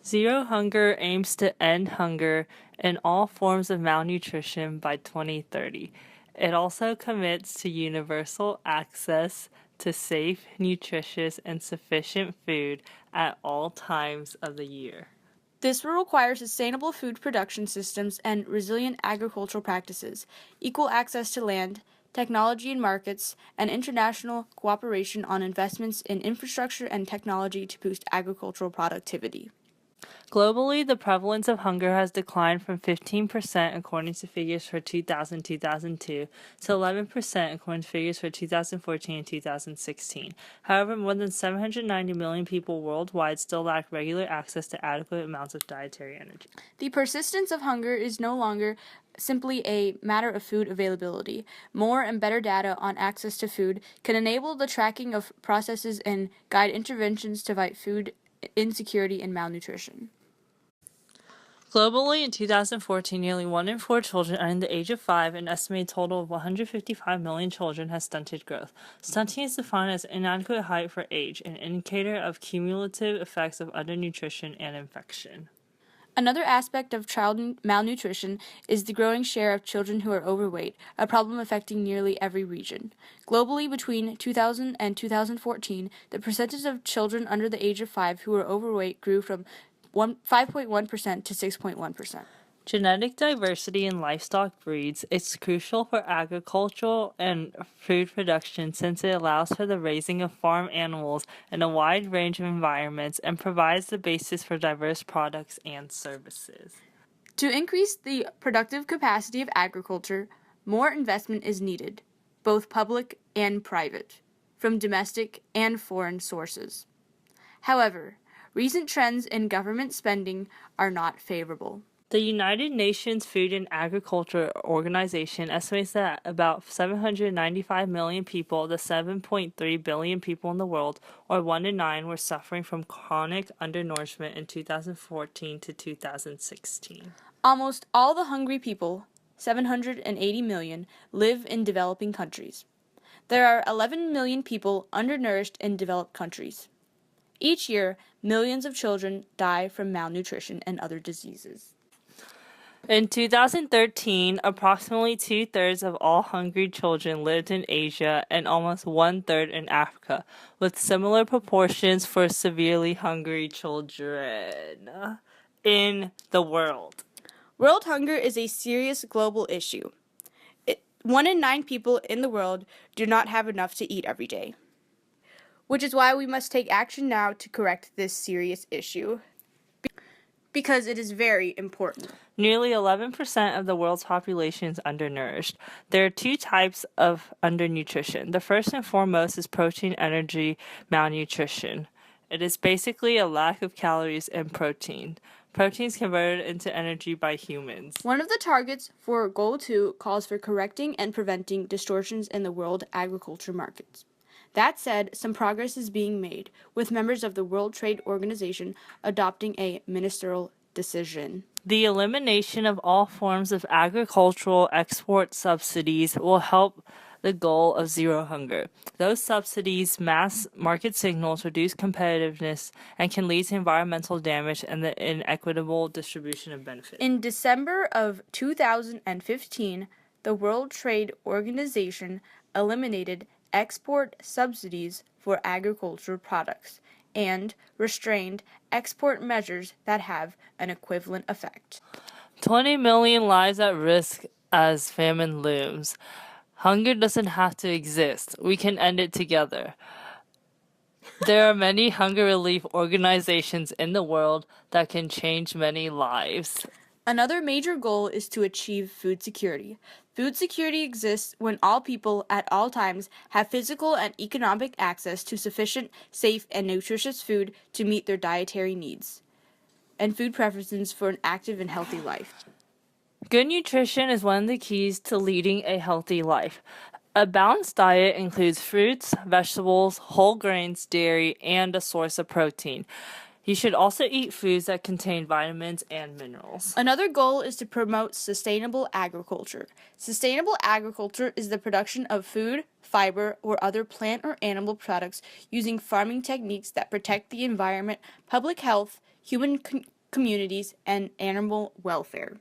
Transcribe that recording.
Zero Hunger aims to end hunger and all forms of malnutrition by 2030. It also commits to universal access to safe, nutritious, and sufficient food at all times of the year. This will require sustainable food production systems and resilient agricultural practices, equal access to land, technology and markets, and international cooperation on investments in infrastructure and technology to boost agricultural productivity. Globally, the prevalence of hunger has declined from 15% according to figures for 2000-2002 to 11% according to figures for 2014 and 2016. However, more than 790 million people worldwide still lack regular access to adequate amounts of dietary energy. The persistence of hunger is no longer simply a matter of food availability. More and better data on access to food can enable the tracking of processes and guide interventions to fight food insecurity and malnutrition. Globally, in 2014, nearly 1 in 4 children under the age of 5, an estimated total of 155 million children, has stunted growth. Stunting is defined as inadequate height for age, an indicator of cumulative effects of undernutrition and infection. Another aspect of child malnutrition is the growing share of children who are overweight, a problem affecting nearly every region. Globally, between 2000 and 2014, the percentage of children under the age of 5 who are overweight grew from 5.1% to 6.1%. Genetic diversity in livestock breeds is crucial for agricultural and food production since it allows for the raising of farm animals in a wide range of environments and provides the basis for diverse products and services. To increase the productive capacity of agriculture, more investment is needed, both public and private, from domestic and foreign sources. However, recent trends in government spending are not favorable. The United Nations Food and Agriculture Organization estimates that about 795 million people, the 7.3 billion people in the world, or 1 in 9, were suffering from chronic undernourishment in 2014 to 2016. Almost all the hungry people, 780 million, live in developing countries. There are 11 million people undernourished in developed countries. Each year, millions of children die from malnutrition and other diseases. In 2013, approximately 2/3 of all hungry children lived in Asia and almost 1/3 in Africa, with similar proportions for severely hungry children in the world. World hunger is a serious global issue. 1 in 9 people in the world do not have enough to eat every day, which is why we must take action now to correct this serious issue, because it is very important. Nearly 11% of the world's population is undernourished. There are 2 types of undernutrition. The first and foremost is protein energy malnutrition. It is basically a lack of calories and protein. Protein is converted into energy by humans. One of the targets for Goal 2 calls for correcting and preventing distortions in the world agriculture markets. That said, some progress is being made, with members of the World Trade Organization adopting a ministerial decision. The elimination of all forms of agricultural export subsidies will help the goal of zero hunger. Those subsidies, mass market signals, reduce competitiveness and can lead to environmental damage and the inequitable distribution of benefits. In December of 2015, the World Trade Organization eliminated export subsidies for agricultural products and restrained export measures that have an equivalent effect. 20 million lives at risk as famine looms. Hunger doesn't have to exist. We can end it together. There are many hunger relief organizations in the world that can change many lives. Another major goal is to achieve food security. Food security exists when all people at all times have physical and economic access to sufficient, safe, and nutritious food to meet their dietary needs and food preferences for an active and healthy life. Good nutrition is one of the keys to leading a healthy life. A balanced diet includes fruits, vegetables, whole grains, dairy, and a source of protein. You should also eat foods that contain vitamins and minerals. Another goal is to promote sustainable agriculture. Sustainable agriculture is the production of food, fiber, or other plant or animal products using farming techniques that protect the environment, public health, human communities, and animal welfare.